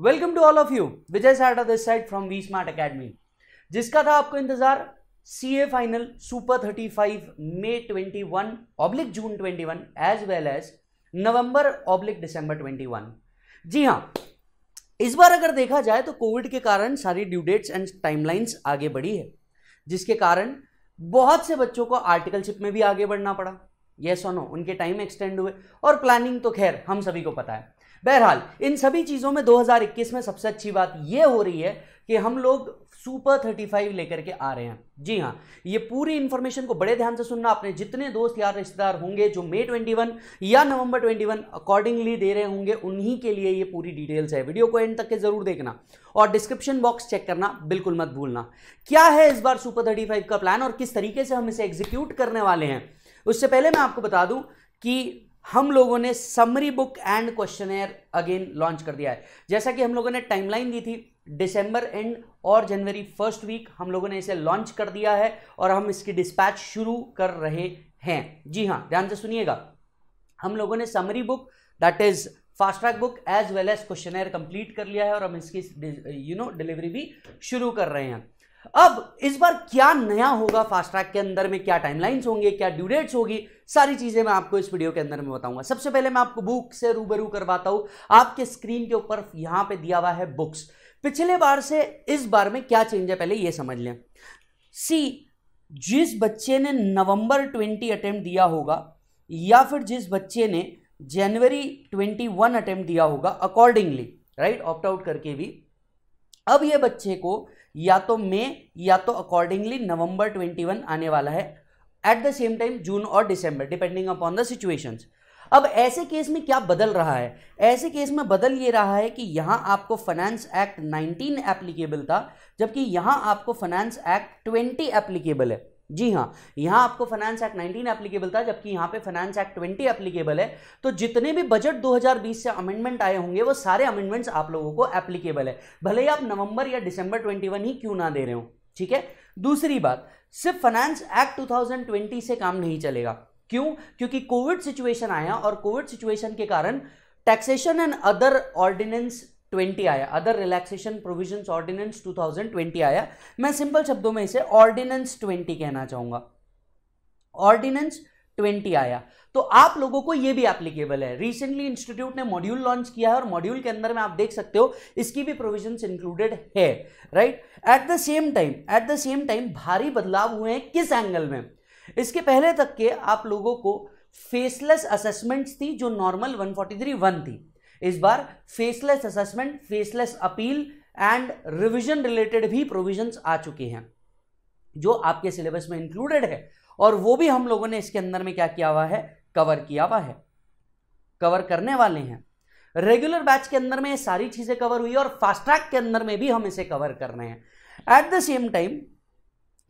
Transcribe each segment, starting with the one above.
Welcome to all of you, Vijay Sata this side from V Smart Academy. जिसका था आपको इंतजार, CA final super 35 May 21 June 21 as well as November December 21। जी हाँ, इस बार अगर देखा जाए तो कोविड के कारण सारी ड्यू डेट्स एंड टाइमलाइंस आगे बढ़ी है, जिसके कारण बहुत से बच्चों को आर्टिकलशिप में भी आगे बढ़ना पड़ा। यस और नो, उनके टाइम एक्सटेंड हुए और प्लानिंग तो खैर हम सभी को पता है। बहरहाल इन सभी चीजों में 2021 में सबसे अच्छी बात यह हो रही है कि हम लोग सुपर 35 लेकर के आ रहे हैं। जी हाँ, ये पूरी इंफॉर्मेशन को बड़े ध्यान से सुनना। अपने जितने दोस्त यार रिश्तेदार होंगे जो मई 21 या नवंबर 21 अकॉर्डिंगली दे रहे होंगे, उन्हीं के लिए ये पूरी डिटेल्स है। वीडियो को एंड तक के जरूर देखना और डिस्क्रिप्शन बॉक्स चेक करना बिल्कुल मत भूलना। क्या है इस बार सुपर 35 का प्लान और किस तरीके से हम इसे एग्जीक्यूट करने वाले हैं, उससे पहले मैं आपको बता दूं कि हम लोगों ने summary book and questionnaire again launch कर दिया है। जैसा कि हम लोगों ने टाइमलाइन दी थी, दिसंबर एंड और जनवरी फर्स्ट वीक हम लोगों ने इसे लॉन्च कर दिया है और हम इसकी डिस्पैच शुरू कर रहे हैं। जी हाँ, ध्यान से सुनिएगा। हम लोगों ने summary book that is fast track book as well as questionnaire complete कर लिया है और हम इसकी डिलीवरी भी शुरू कर रहे हैं। अब इस बार क्या नया होगा फास्ट ट्रैक के अंदर में, क्या टाइमलाइंस होंगे, क्या ड्यू डेट्स होगी, सारी चीजें मैं आपको इस वीडियो के अंदर में बताऊंगा। सबसे पहले मैं आपको बुक से रूबरू करवाता हूं। आपके स्क्रीन के ऊपर यहां पे दिया हुआ है बुक्स। पिछले बार से इस बार में क्या चेंज है पहले ये समझ लें। जिस बच्चे ने नवंबर 20 अटेम्प्ट दिया होगा या फिर जिस बच्चे ने जनवरी 21 अटेम्प्ट दिया होगा अकॉर्डिंगली, राइट, ऑप्ट आउट करके भी, अब ये बच्चे को या तो मई या तो अकॉर्डिंगली नवंबर 21 आने वाला है, एट द सेम टाइम जून और दिसंबर डिपेंडिंग अपॉन द सिचुएशंस। अब ऐसे केस में क्या बदल रहा है? ऐसे केस में बदल ये रहा है कि यहां आपको फाइनेंस एक्ट 19 एप्लीकेबल था, जबकि यहां आपको फाइनेंस एक्ट 20 एप्लीकेबल है। जी हाँ, यहां आपको फाइनेंस एक्ट 19 एप्लीकेबल था, जबकि यहां पे फाइनेंस एक्ट 20 एप्लीकेबल है। तो जितने भी बजट 2020 से अमेंडमेंट आए होंगे वो सारे अमेंडमेंट्स आप लोगों को एप्लीकेबल है, भले ही आप नवंबर या दिसंबर 21 ही क्यों ना दे रहे हो। ठीक है। दूसरी बात, सिर्फ फाइनेंस एक्ट 2020 से काम नहीं चलेगा। क्यों? क्योंकि कोविड सिचुएशन आया और कोविड सिचुएशन के कारण टैक्सेशन एंड अदर ऑर्डिनेंस 20 आया, अदर रिलैक्सेशन प्रोविजंस ऑर्डिनेंस 2020 आया। मैं सिंपल शब्दों में इसे ऑर्डिनेंस 20 कहना चाहूंगा। ऑर्डिनेंस 20 आया तो आप लोगों को यह भी एप्लीकेबल है। रिसेंटली इंस्टीट्यूट ने मॉड्यूल लॉन्च किया है और मॉड्यूल के अंदर में आप देख सकते हो इसकी भी प्रोविजंस इंक्लूडेड है, right. At the same time भारी बदलाव हुए हैं। किस एंगल में? इसके पहले तक के आप लोगों को फेसलेस असेसमेंट्स थी जो नॉर्मल 143(1) थी। इस बार faceless assessment, faceless appeal and revision related भी प्रोविजंस आ चुके हैं जो आपके सिलेबस में इंक्लूडेड है और वो भी हम लोगों ने इसके अंदर में क्या किया हुआ है, कवर किया हुआ है, कवर करने वाले हैं। रेगुलर बैच के अंदर में ये सारी चीजें कवर हुई और फास्ट ट्रैक के अंदर में भी हम इसे कवर कर रहे हैं। At the same time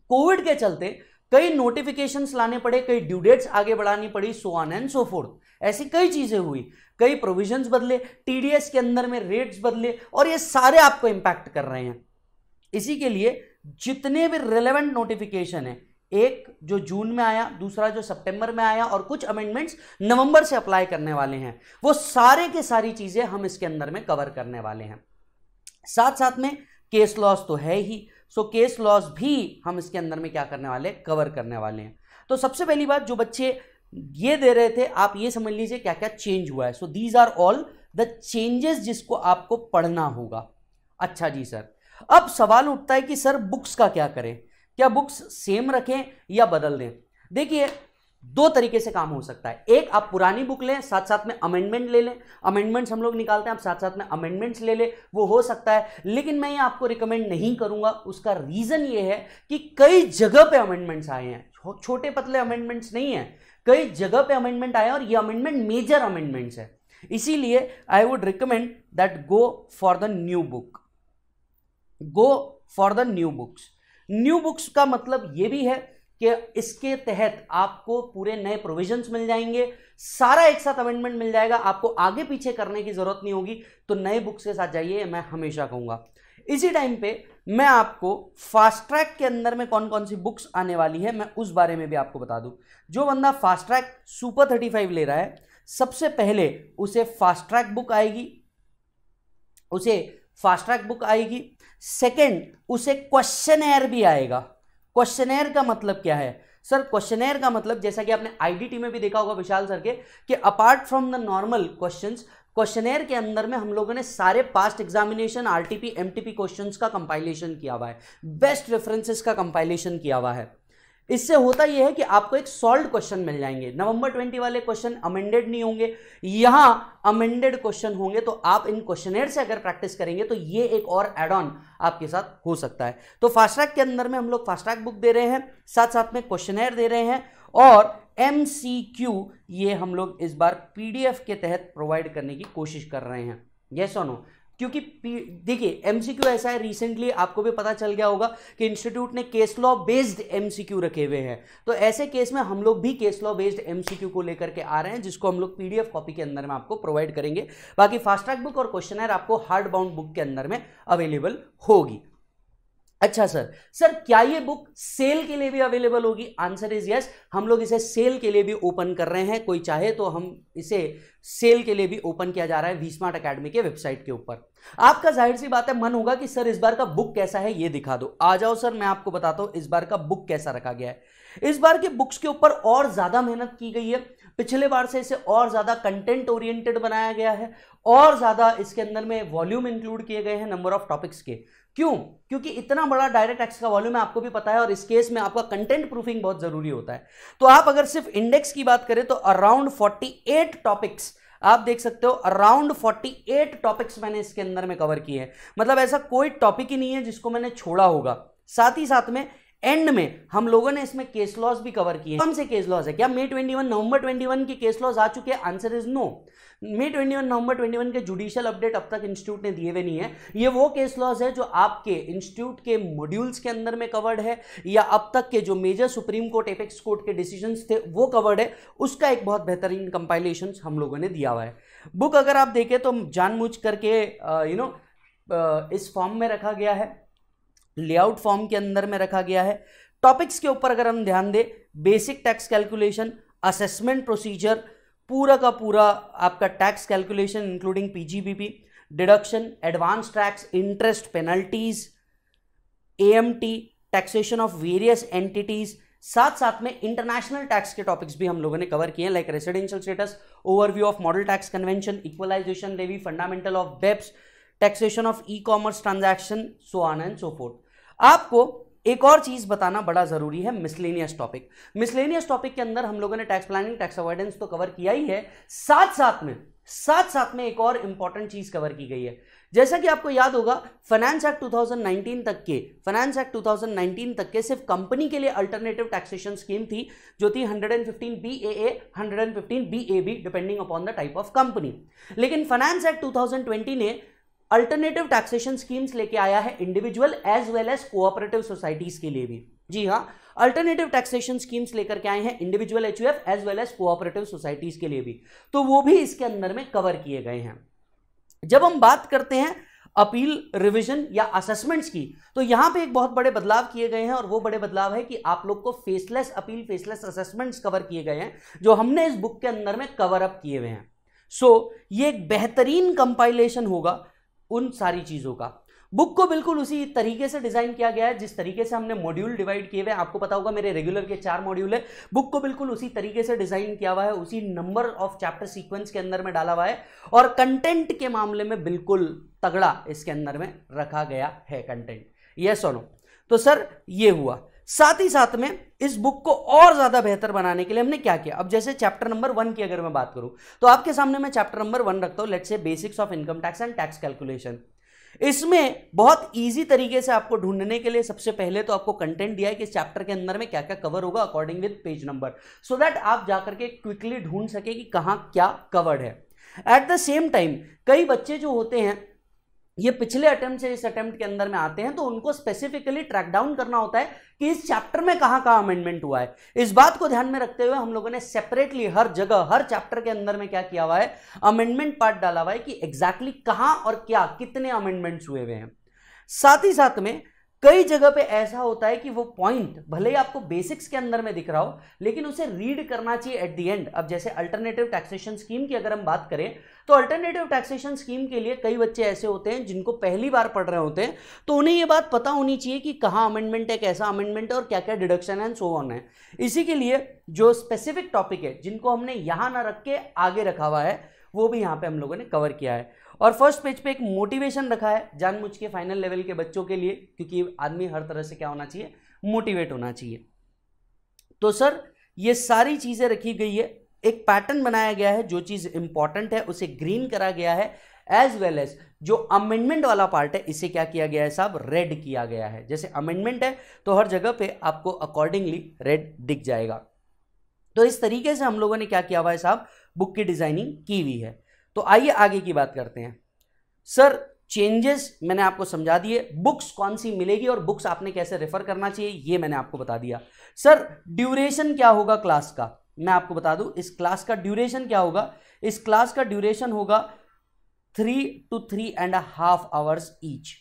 Covid के चलते कई नोटिफिकेशंस लाने पड़े, कई ड्यू डेट्स आगे बढ़ानी पड़ी, सो ऑन एंड सो फोर्थ। ऐसी कई चीजें हुई, कई प्रोविजंस बदले, टीडीएस के अंदर में रेट्स बदले और ये सारे आपको इंपैक्ट कर रहे हैं। इसी के लिए जितने भी रिलेवेंट नोटिफिकेशन है, एक जो जून में आया, दूसरा जो सितंबर में आया और कुछ अमेंडमेंट्स नवंबर से अप्लाई करने वाले हैं, वो सारे के सारी चीजें हम इसके अंदर में कवर करने वाले हैं। साथ साथ में केस लॉस तो है ही, सो केस लॉस भी हम इसके अंदर में क्या करने वाले, कवर करने वाले हैं। तो सबसे पहली बात, जो बच्चे ये दे रहे थे, आप ये समझ लीजिए क्या क्या चेंज हुआ है। So these are all the changes जिसको आपको पढ़ना होगा। अच्छा जी सर, अब सवाल उठता है कि सर बुक्स का क्या करें, क्या बुक्स सेम रखें या बदल दें? देखिए, दो तरीके से काम हो सकता है। एक, आप पुरानी बुक लें, साथ साथ में अमेंडमेंट ले लें। अमेंडमेंट्स हम लोग निकालते हैं, आप साथ साथ में अमेंडमेंट्स ले लें, वो हो सकता है। लेकिन मैं ये आपको रिकमेंड नहीं करूंगा। उसका रीजन ये है कि कई जगह पे अमेंडमेंट्स आए हैं, छोटे पतले अमेंडमेंट्स नहीं है, कई जगह पे अमेंडमेंट आए और ये अमेंडमेंट मेजर अमेंडमेंट्स है। इसीलिए I would recommend that go for the new book, go for the new books. New books का मतलब यह भी है कि इसके तहत आपको पूरे नए प्रोविजंस मिल जाएंगे, सारा एक साथ अमेंडमेंट मिल जाएगा, आपको आगे पीछे करने की जरूरत नहीं होगी। तो नए बुक्स के साथ जाइए, मैं हमेशा कहूंगा। इसी टाइम पे मैं आपको फास्ट ट्रैक के अंदर में कौन कौन सी बुक्स आने वाली है, मैं उस बारे में भी आपको बता दूं। जो बंदा फास्ट ट्रैक सुपर 35 ले रहा है, सबसे पहले उसे फास्ट ट्रैक बुक आएगी, उसे फास्ट ट्रैक बुक आएगी। सेकंड, उसे क्वेश्चनएयर भी आएगा। क्वेश्चनएयर का मतलब क्या है सर? क्वेश्चनएयर का मतलब जैसा कि आपने आईडीटी में भी देखा होगा विशाल सर के, कि apart from the normal questions, questionnaire के अंदर में हम लोगों ने सारे past examination RTP MTP questions का कंपाइलेशन किया हुआ है, बेस्ट रेफरेंसेस का कंपाइलेशन किया हुआ है। इससे होता यह है कि आपको एक सॉल्व्ड क्वेश्चन मिल जाएंगे। नवंबर 20 वाले क्वेश्चन अमेंडेड नहीं होंगे, यहां अमेंडेड क्वेश्चन होंगे। तो आप इन क्वेश्चनएयर से अगर प्रैक्टिस करेंगे तो ये एक और एड ऑन आपके साथ हो सकता है। तो फास्ट ट्रैक के अंदर में हम लोग फास्ट ट्रैक बुक दे रहे हैं, साथ साथ में क्वेश्चनएयर दे रहे हैं, और एमसीक्यू ये हम लोग इस बार पीडीएफ के तहत प्रोवाइड करने की कोशिश कर रहे हैं। यस और नो? क्योंकि देखिए एमसीक्यू ऐसा है, रिसेंटली आपको भी पता चल गया होगा कि इंस्टीट्यूट ने केस लॉ बेस्ड एमसीक्यू रखे हुए हैं। तो ऐसे केस में हम लोग भी केस लॉ बेस्ड एमसीक्यू को लेकर के आ रहे हैं, जिसको हम लोग पीडीएफ कॉपी के अंदर में आपको प्रोवाइड करेंगे। बाकी फास्ट ट्रैक बुक और क्वेश्चनएयर आपको हार्ड बाउंड बुक के अंदर में अवेलेबल होगी। अच्छा सर क्या ये बुक सेल के लिए भी अवेलेबल होगी? Answer is yes. हम लोग इसे सेल के लिए भी ओपन कर रहे हैं। कोई चाहे तो हम इसे सेल के लिए भी ओपन किया जा रहा है वी स्मार्ट अकेडमी के वेबसाइट के ऊपर। आपका जाहिर सी बात है मन होगा कि सर इस बार का बुक कैसा है, ये दिखा दो। आ जाओ सर, मैं आपको बताता हूं इस बार का बुक कैसा रखा गया है। इस बार के बुक्स के ऊपर और ज्यादा मेहनत की गई है। पिछले बार से इसे और ज्यादा कंटेंट ओरिएंटेड बनाया गया है, और ज्यादा इसके अंदर में वॉल्यूम इंक्लूड किए गए हैं नंबर ऑफ टॉपिक्स के। क्यों? क्योंकि इतना बड़ा डायरेक्ट एक्स का वॉल्यूम है, आपको भी पता है, और इस केस में आपका कंटेंट प्रूफिंग बहुत जरूरी होता है। तो आप अगर सिर्फ इंडेक्स की बात करें तो अराउंड 48 टॉपिक्स आप देख सकते हो, अराउंड 48 टॉपिक्स मैंने इसके अंदर में कवर किए हैं। मतलब ऐसा कोई टॉपिक ही नहीं है जिसको मैंने छोड़ा होगा। साथ ही साथ में एंड में हम लोगों ने इसमें केस लॉज भी कवर किए हैं। कौन से केस लॉज है? क्या मई 21 नवंबर 21 की केस लॉज आ चुके हैं? Answer is no. May 21 November 21 के जुडिशियल अपडेट अब तक इंस्टीट्यूट ने दिए हुए नहीं है। ये वो केस लॉज है जो आपके इंस्टीट्यूट के मॉड्यूल्स के अंदर में कवर्ड है, या अब तक के जो major supreme court apex court के डिसीजंस थे वो कवर्ड है। उसका एक बहुत बेहतरीन कंपाइलेशन हम लोगों ने दिया हुआ है। बुक अगर आप देखें तो जानबूझ करके इस फॉर्म में रखा गया है, लेआउट फॉर्म के अंदर में रखा गया है। टॉपिक्स के ऊपर अगर हम ध्यान दें, basic tax calculation, assessment procedure, पूरा का पूरा आपका tax calculation including PGBP, deduction, advance tax, interest, penalties, AMT, taxation of various entities, साथ साथ में इंटरनेशनल टैक्स के टॉपिक्स भी हम लोगों ने कवर किए हैं, like residential status, overview of model tax convention, equalisation levy, fundamental of BEPS, taxation of e commerce transaction, so on and so forth. आपको एक और चीज बताना बड़ा जरूरी है, मिसलेनियस टॉपिक। मिसलेनियस टॉपिक के अंदर हम लोगों ने टैक्स प्लानिंग, टैक्स अवॉइडेंस तो कवर किया ही है, साथ साथ में एक और इंपॉर्टेंट चीज कवर की गई है। जैसा कि आपको याद होगा, फाइनेंस एक्ट 2019 तक के सिर्फ कंपनी के लिए अल्टरनेटिव टैक्सेशन स्कीम थी, जो थी 115 BAA, 115 BAB, depending upon the type of company. लेकिन फाइनेंस एक्ट 2020 ने अल्टरनेटिव टैक्सेशन स्कीम्स लेके आया है individual as well as cooperative societies के लिए भी। जी हाँ, अल्टरनेटिव टैक्सेशन स्कीम्स लेकर के आए हैं individual HUF as well as cooperative societies के लिए भी, तो वो भी इसके अंदर में कवर किए गए हैं। जब हम बात करते हैं अपील, रिवीजन या असेसमेंट्स की, तो यहां पे एक बहुत बड़े बदलाव किए गए हैं, और वो बड़े बदलाव है कि आप लोग को faceless appeal, faceless assessments cover किए गए हैं, जो हमने इस बुक के अंदर में कवर अप किए हुए हैं। सो ये एक बेहतरीन कंपाइलेशन होगा उन सारी चीजों का। बुक को बिल्कुल उसी तरीके से डिजाइन किया गया है जिस तरीके से हमने मॉड्यूल डिवाइड किए हुए हैं। आपको पता होगा मेरे रेगुलर के 4 मॉड्यूल है, बुक को बिल्कुल उसी तरीके से डिजाइन किया हुआ है, उसी नंबर ऑफ चैप्टर सीक्वेंस के अंदर में डाला हुआ है, और कंटेंट के मामले में बिल्कुल तगड़ा इसके अंदर में रखा गया है कंटेंट। यस और नो? तो सर ये हुआ। साथ ही साथ में इस बुक को और ज्यादा बेहतर बनाने के लिए हमने क्या किया, अब जैसे चैप्टर नंबर 1 की अगर मैं बात करूं, तो आपके सामने मैं चैप्टर नंबर 1 रखता हूं, let's say basics of income tax and tax calculation. इसमें बहुत इजी तरीके से आपको ढूंढने के लिए सबसे पहले तो आपको कंटेंट दिया है कि इस चैप्टर के अंदर में क्या क्या कवर होगा according with page number, so that आप जाकर के क्विकली ढूंढ सके कि कहां क्या कवर्ड है। एट द सेम टाइम कई बच्चे जो होते हैं ये पिछले अटेम्प्ट से इस अटेम्प्ट के अंदर में आते हैं, तो उनको स्पेसिफिकली ट्रैक डाउन करना होता है कि इस चैप्टर में कहां कहां अमेंडमेंट हुआ है। इस बात को ध्यान में रखते हुए हम लोगों ने सेपरेटली हर जगह, हर चैप्टर के अंदर में क्या किया हुआ है, अमेंडमेंट पार्ट डाला हुआ है कि एग्जैक्टली कहां और क्या कितने अमेंडमेंट्स हुए हुए हैं। साथ ही साथ में कई जगह पे ऐसा होता है कि वो पॉइंट भले ही आपको बेसिक्स के अंदर में दिख रहा हो, लेकिन उसे रीड करना चाहिए एट द एंड। अब जैसे अल्टरनेटिव टैक्सेशन स्कीम की अगर हम बात करें, तो अल्टरनेटिव टैक्सेशन स्कीम के लिए कई बच्चे ऐसे होते हैं जिनको पहली बार पढ़ रहे होते हैं, तो उन्हें ये बात पता होनी चाहिए कि कहाँ अमेंडमेंट है, कैसा अमेंडमेंट है और क्या क्या डिडक्शन एंड सो ऑन है। इसी के लिए जो स्पेसिफिक टॉपिक है जिनको हमने यहां ना रख के आगे रखा हुआ है, वो भी यहां पे हम लोगों ने कवर किया है। और फर्स्ट पेज पे एक मोटिवेशन रखा है जानबूझ के फाइनल लेवल के बच्चों के लिए, क्योंकि आदमी हर तरह से क्या होना चाहिए, मोटिवेट होना चाहिए। तो सर ये सारी चीजें रखी गई है, एक पैटर्न बनाया गया है, जो चीज इंपॉर्टेंट है उसे ग्रीन करा गया है, एज वेल एज जो अमेंडमेंट वाला पार्ट है इसे क्या किया गया है साहब, रेड किया गया है। जैसे अमेंडमेंट है तो हर जगह पे आपको अकॉर्डिंगली रेड दिख जाएगा। तो इस तरीके से हम लोगों ने क्या किया हुआ है साहब, बुक की डिजाइनिंग की हुई है। तो आइए आगे की बात करते हैं। सर चेंजेस मैंने आपको समझा दिए, बुक्स कौन सी मिलेगी और बुक्स आपने कैसे रेफर करना चाहिए ये मैंने आपको बता दिया। सर ड्यूरेशन क्या होगा क्लास का, मैं आपको बता दूं, इस क्लास का ड्यूरेशन क्या होगा। इस क्लास का ड्यूरेशन होगा 3 to 3.5 आवर्स ईच।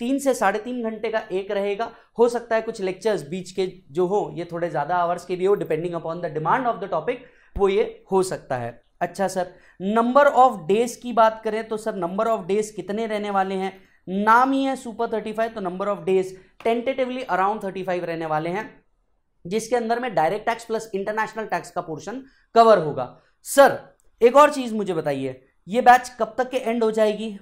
3 से 3.5 घंटे का एक रहेगा। हो सकता है कुछ लेक्चर्स बीच के जो हो ये थोड़े ज्यादा आवर्स के भी हो, depending upon the demand of the topic, वो ये हो सकता है। अच्छा सर, नंबर ऑफ डेज की बात करें तो सर नंबर ऑफ डेज कितने रहने वाले हैं, नाम ही है सुपर 35, तो number of days tentatively around 35 रहने वाले हैं, जिसके अंदर में direct tax plus international tax का पोर्शन कवर होगा। सर एक और चीज मुझे बताइए, ये बैच कब तक के एंड हो जाएगी,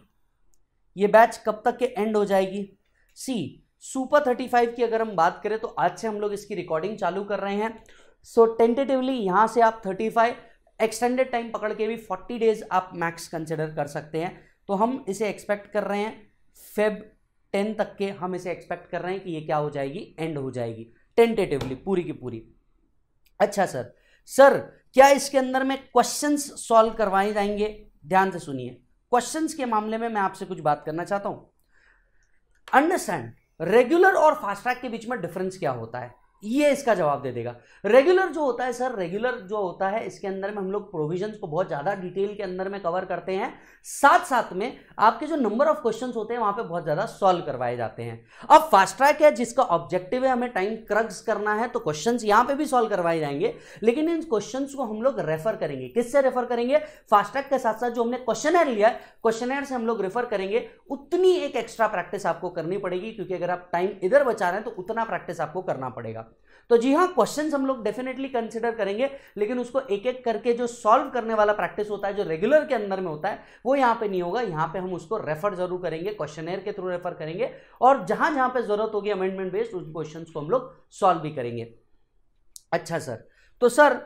ये बैच कब तक के एंड हो जाएगी। सी सुपर 35 की अगर हम बात करें तो आज से हम लोग इसकी रिकॉर्डिंग चालू कर रहे हैं। सो टेंटेटिवली यहां से आप 35, एक्सटेंडेड टाइम पकड़ के भी 40 डेज आप मैक्स कंसिडर कर सकते हैं। तो हम इसे एक्सपेक्ट कर रहे हैं फेब 10 तक के, हम इसे एक्सपेक्ट कर रहे हैं कि ये क्या हो जाएगी, एंड हो जाएगी टेंटेटिवली पूरी की पूरी। अच्छा सर, सर क्या इसके अंदर में क्वेश्चंस सॉल्व करवाए जाएंगे, ध्यान से सुनिए। क्वेश्चंस के मामले में मैं आपसे कुछ बात करना चाहता हूं। अंडरस्टैंड रेगुलर और फास्ट ट्रैक के बीच में डिफरेंस क्या होता है, ये इसका जवाब दे देगा। रेगुलर जो होता है सर, रेगुलर जो होता है इसके अंदर में हम लोग प्रोविजंस को बहुत ज्यादा डिटेल के अंदर में कवर करते हैं, साथ साथ में आपके जो नंबर ऑफ क्वेश्चंस होते हैं वहां पे बहुत ज्यादा सॉल्व करवाए जाते हैं। अब फास्ट ट्रैक है जिसका ऑब्जेक्टिव है हमें टाइम क्रग्स करना है, तो क्वेश्चंस यहां पे भी सॉल्व करवाए जाएंगे, लेकिन इन क्वेश्चंस को हम लोग रेफर करेंगे। किससे रेफर करेंगे, फास्ट ट्रैक के साथ साथ जो हमने क्वेश्चनर लिया है, क्वेश्चनर से हम लोग रेफर करेंगे। उतनी एक एक्स्ट्रा प्रैक्टिस आपको करनी पड़ेगी, क्योंकि अगर आप टाइम इधर बचा रहे हैं तो उतना प्रैक्टिस आपको करना पड़ेगा। तो जी हाँ, क्वेश्चंस हम लोग डेफिनेटली कंसिडर करेंगे, लेकिन उसको एक एक करके जो सॉल्व करने वाला प्रैक्टिस होता है जो रेगुलर के अंदर में होता है वो यहाँ पे नहीं होगा। यहाँ पे हम उसको रेफर जरूर करेंगे, क्वेश्चनर के थ्रू रेफर करेंगे, और जहां जहां पे जरूरत होगी अमेंडमेंट बेस्ड उन क्वेश्चंस को हम लोग सॉल्व भी करेंगे। अच्छा सर, तो सर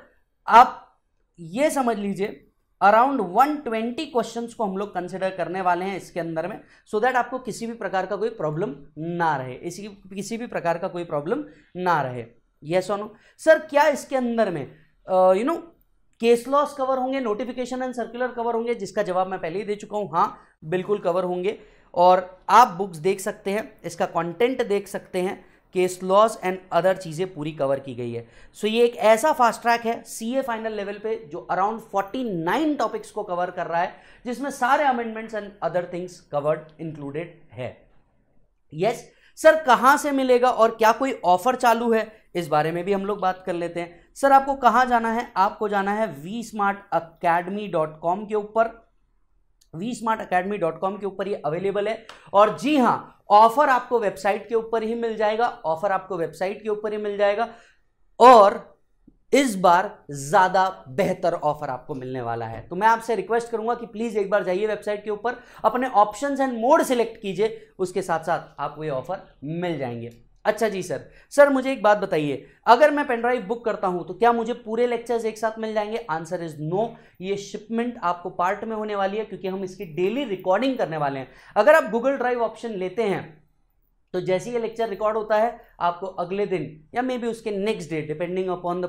आप ये समझ लीजिए अराउंड 120 क्वेश्चंस को हम लोग कंसिडर करने वाले हैं इसके अंदर में, सो दैट आपको किसी भी प्रकार का कोई प्रॉब्लम ना रहे, किसी भी प्रकार का कोई प्रॉब्लम ना रहे। यस और नो। सर क्या इसके अंदर में केस लॉस कवर होंगे, नोटिफिकेशन एंड सर्कुलर कवर होंगे, जिसका जवाब मैं पहले ही दे चुका हूं, हाँ बिल्कुल कवर होंगे। और आप बुक्स देख सकते हैं, इसका कंटेंट देख सकते हैं, केस लॉस एंड अदर चीजें पूरी कवर की गई है। सो ये एक ऐसा फास्ट ट्रैक है सीए फाइनल लेवल पे जो अराउंड 49 टॉपिक्स को कवर कर रहा है, जिसमें सारे amendments and other things covered included है। यस सर, कहां से मिलेगा और क्या कोई ऑफर चालू है, इस बारे में भी हम लोग बात कर लेते हैं। सर आपको कहां जाना है, आपको जाना है vsmartacademy.com के ऊपर। vsmartacademy.com के ऊपर ये अवेलेबल है। और जी हां, ऑफर आपको वेबसाइट के ऊपर ही मिल जाएगा, ऑफर आपको वेबसाइट के ऊपर ही मिल जाएगा। और इस बार ज्यादा बेहतर ऑफर आपको मिलने वाला है, तो मैं आपसे रिक्वेस्ट करूंगा कि प्लीज एक बार जाइए वेबसाइट के ऊपर, अपने ऑप्शंस एंड मोड सिलेक्ट कीजिए, उसके साथ साथ आपको ये ऑफर मिल जाएंगे। अच्छा जी सर, सर मुझे एक बात बताइए, अगर मैं पेनड्राइव बुक करता हूं तो क्या मुझे पूरे लेक्चर्स एक साथ मिल जाएंगे? Answer is no. ये शिपमेंट आपको पार्ट में होने वाली है, क्योंकि हम इसकी डेली रिकॉर्डिंग करने वाले हैं। अगर आप गूगल ड्राइव ऑप्शन लेते हैं तो जैसे ये लेक्चर रिकॉर्ड होता है, आपको अगले दिन या मे बी उसके next day, depending upon the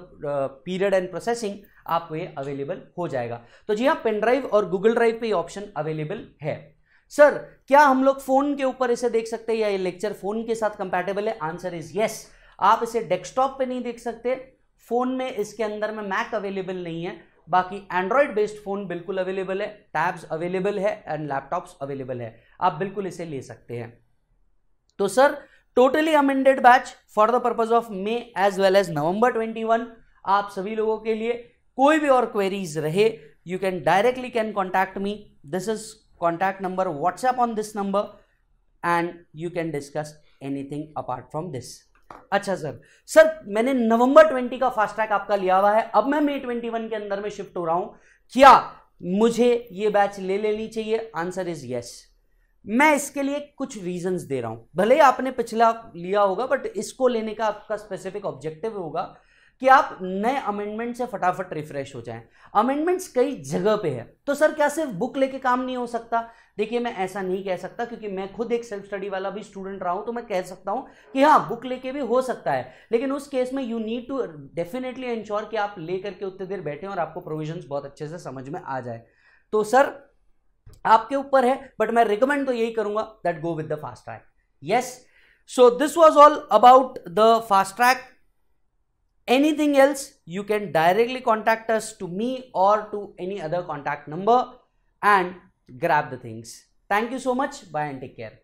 period and processing, आपको ये अवेलेबल हो जाएगा। तो जी हाँ, पेन ड्राइव और गूगल ड्राइव पे ये ऑप्शन अवेलेबल है। सर क्या हम लोग फोन के ऊपर इसे देख सकते हैं या ये लेक्चर फोन के साथ कंपैटिबल है? Answer is yes. आप इसे डेस्कटॉप पे नहीं देख सकते, फोन में इसके अंदर में मैक अवेलेबल नहीं है, बाकी एंड्रॉइड बेस्ड फोन बिल्कुल अवेलेबल है, टैब्स अवेलेबल है एंड लैपटॉप्स अवेलेबल है, आप बिल्कुल इसे ले सकते हैं। तो sir totally amended batch for the purpose of May as well as November 21। आप सभी लोगों के लिए कोई भी और क्वेरीज रहे, you can directly can contact me. This is contact number, WhatsApp on this number, and you can discuss anything apart from this. अच्छा सर मैंने नवंबर 20 का फास्ट ट्रैक आपका लिया हुआ है, अब मैं मई 21 के अंदर में शिफ्ट हो रहा हूं, क्या मुझे ये बैच ले लेनी चाहिए? Answer is yes. मैं इसके लिए कुछ रीजंस दे रहा हूं, भले ही आपने पिछला लिया होगा बट इसको लेने का आपका स्पेसिफिक ऑब्जेक्टिव होगा कि आप नए अमेंडमेंट से फटाफट रिफ्रेश हो जाएं। अमेंडमेंट्स कई जगह पे है, तो सर क्या सिर्फ बुक लेके काम नहीं हो सकता? देखिए मैं ऐसा नहीं कह सकता, क्योंकि मैं खुद एक सेल्फ स्टडी वाला भी स्टूडेंट रहा हूं, तो मैं कह सकता हूं कि हाँ बुक लेके भी हो सकता है, लेकिन उस केस में you need to definitely ensure कि आप ले करके उतनी देर बैठे और आपको प्रोविजंस बहुत अच्छे से समझ में आ जाए। तो सर आपके ऊपर है, बट मैं रिकमेंड तो यही करूंगा that go with the fast track. Yes, so this was all about the fast track. Anything else, you can directly contact us to me or to any other contact number and grab the things. Thank you so much. Bye and take care.